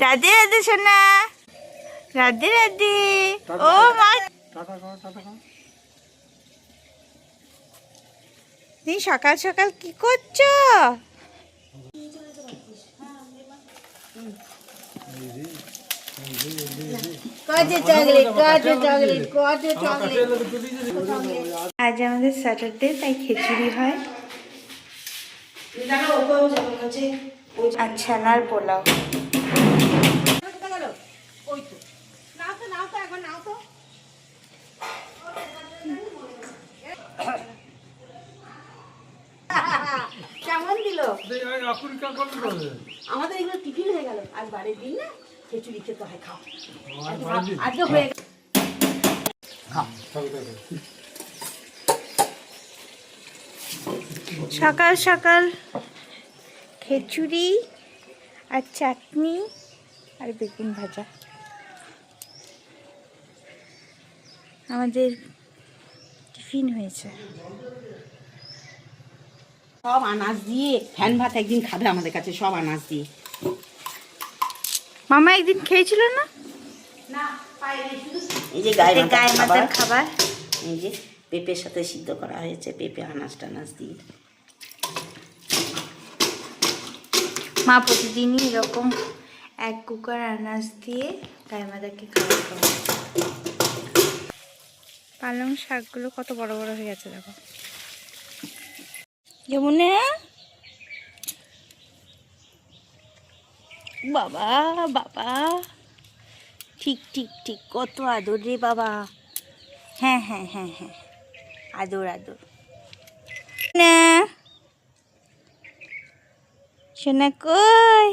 রাধে রাধে সোনা, রাধে রাধে। ও মা, তুমি সকাল সকাল কি করছো? আজ আমাদের স্যাটারডে, তাই খিচুড়ি হয় আর ছানার পোলাও। কেমন দিল আমাদের? এগুলো টিফিন হয়ে গেল, আজ বাড়ির দিন না, খিচুড়ি খেতে হয়। খাও আজকে হয়ে গেল। সকাল সকাল খিচুড়ি আর চাটনি আর বেগুন ভাজা আমাদের টিফিন হয়েছে। সব আনাজ দিয়ে ফ্যান ভাত একদিন খাবে আমাদের কাছে, সব আনাজ দিয়ে। মামা একদিন খেয়েছিল না? এই যে গায়ে মাথার খাবার, এই যে পেঁপের সাথে সিদ্ধ করা হয়েছে, পেঁপে আনাজ টানাজ দিয়ে। মা প্রতিদিনই এরকম এক কুকার আনাজ দিয়ে গায়ে মাথাকে খাবার খাওয়া। পালং শাকগুলো কত বড় বড় হয়ে গেছে দেখো। যমুনা বাবা বাবা, ঠিক ঠিক ঠিক, কত আদর রে বাবা। হ্যাঁ হ্যাঁ হ্যাঁ হ্যাঁ, আদর আদর। না সোনা কই?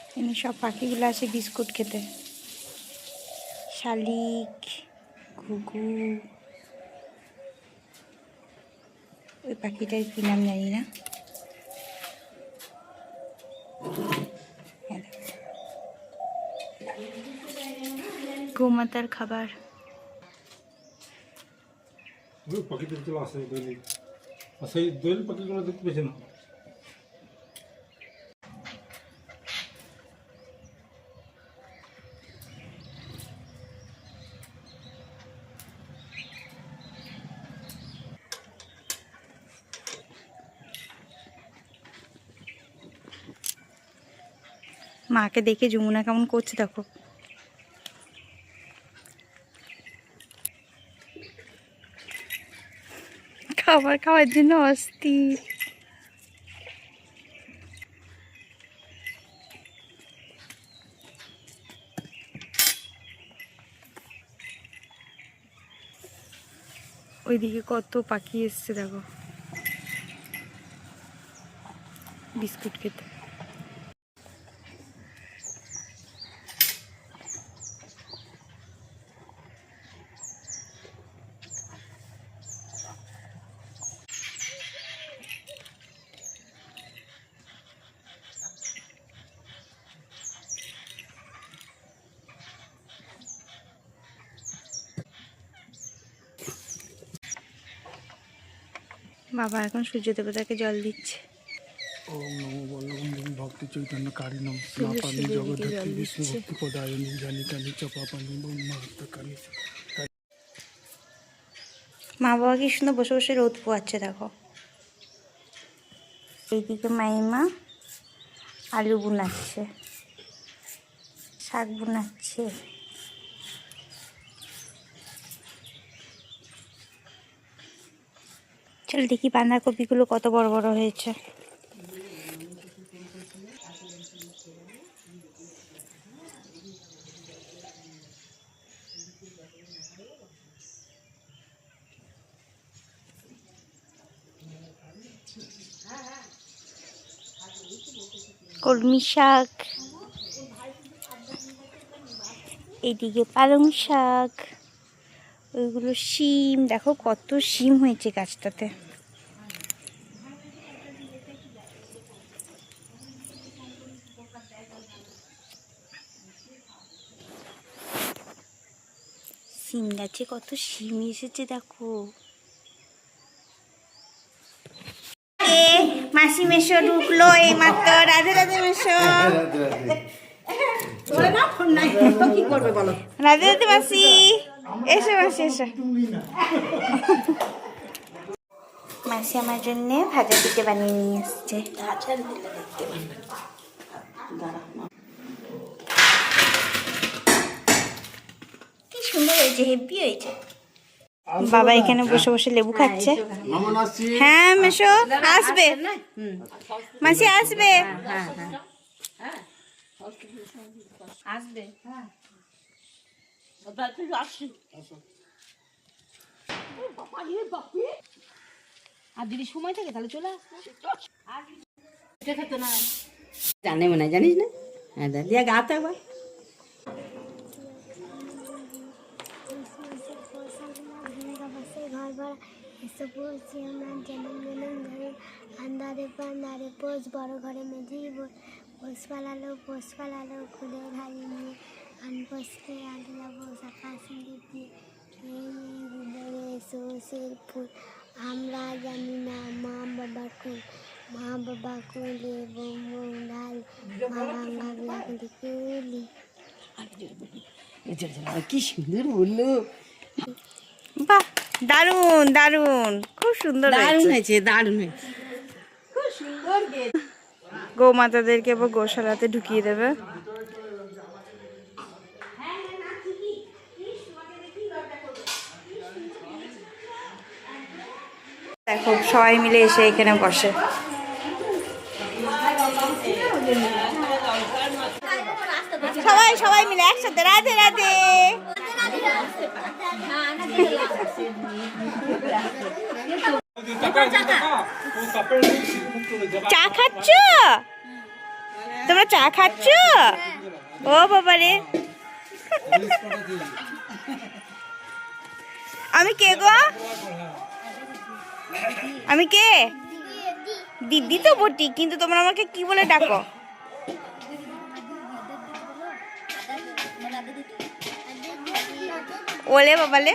এখানে সব পাখিগুলো আসে বিস্কুট খেতে। শালিক, ঘুঘু, ওই পাখিটার কি নাম জানি না। গোমাতার খাবার। পাখিগুলো আসে দৈনিক, আর সেই দৈনিক পাখিগুলো দেখতে পেয়েছে না। মাকে দেখে যমুনা কেমন করছে দেখো। খাবার খাওয়ার জন্য অস্থির। ওইদিকে কত পাখি এসছে দেখো বিস্কুট খেতে। বাবা এখন সূর্য দেবতাকে জল দিচ্ছে। ওম নমো বল্লভম ভক্তি চৈতন্য কারিণম স্নাপামি জগদ্ধাত্রী বিষ্ণু ভক্তি পদায়নি জানি কানি চপাপানি ব্রহ্মাত্মকানি। মা বাবা কি সুন্দর বসে বসে রোদ পোয়াচ্ছে দেখো। এইদিকে মাইমা আলু বুনাচ্ছে, শাক বুনাচ্ছে। চল দেখি বাঁধাকপিগুলো কত বড় বড় হয়েছে। কলমি শাক, এইদিকে পালং শাক, ওইগুলো শিম। দেখো কত শিম হয়েছে গাছটাতে। শিম গাছে কত শিম এসেছে দেখো। মা মাসি মেশো ঢুকলো এই মাত্র। রাধে রাধে মেশো। কি করবে বলো? রাধে রাধে মাসি। এসো মাসি এসো। মাসি আমার জন্য ভাজা পিঠে বানিয়ে নিয়ে এসছে। আচার দিলে দেখতে পারবে। দাঁড়া কি সুন্দর হয়েছে, হেভি হয়েছে। বাবা এখানে বসে বসে লেবু খাচ্ছে। মামন আসছি। হ্যাঁ মেশো আসবে, মাসি আসবে। আসবে। আর যদি সময় থাকে তাহলে চলে আসবে। জানে মনে হয়, জানিস না? হ্যাঁ দিয়া গাতে একবার। আন্দারে পান্দারে পোষ বড় ঘরে মেঝে পোষ পালালো খুলে ঢালি নিয়ে আনপোষকে আনলা পোষ আকাশ দিয়ে সরষের ফুল আমরা জানি না মা বাবা কুলে বোম বোম ঢাল মা বাংলা কুলি। কি সুন্দর বললো। বাহ দারুন দারুন, খুব সুন্দর দারুণ হয়েছে। হয়েছে, দারুণ হয়েছে। গৌমাতাদেরকে এবার গোশালাতে ঢুকিয়ে দেবে। দেখো সবাই মিলে এসে এখানে বসে। সবাই সবাই মিলে একসাথে রাধে রাধে। চা খাচ্ছ তোমরা? চা খাচ্ছ? ও বাবা রে, আমি কে গো? আমি কে? দিদি তো বটি, কিন্তু তোমরা আমাকে কি বলে ডাকো? ওলে বাবালে।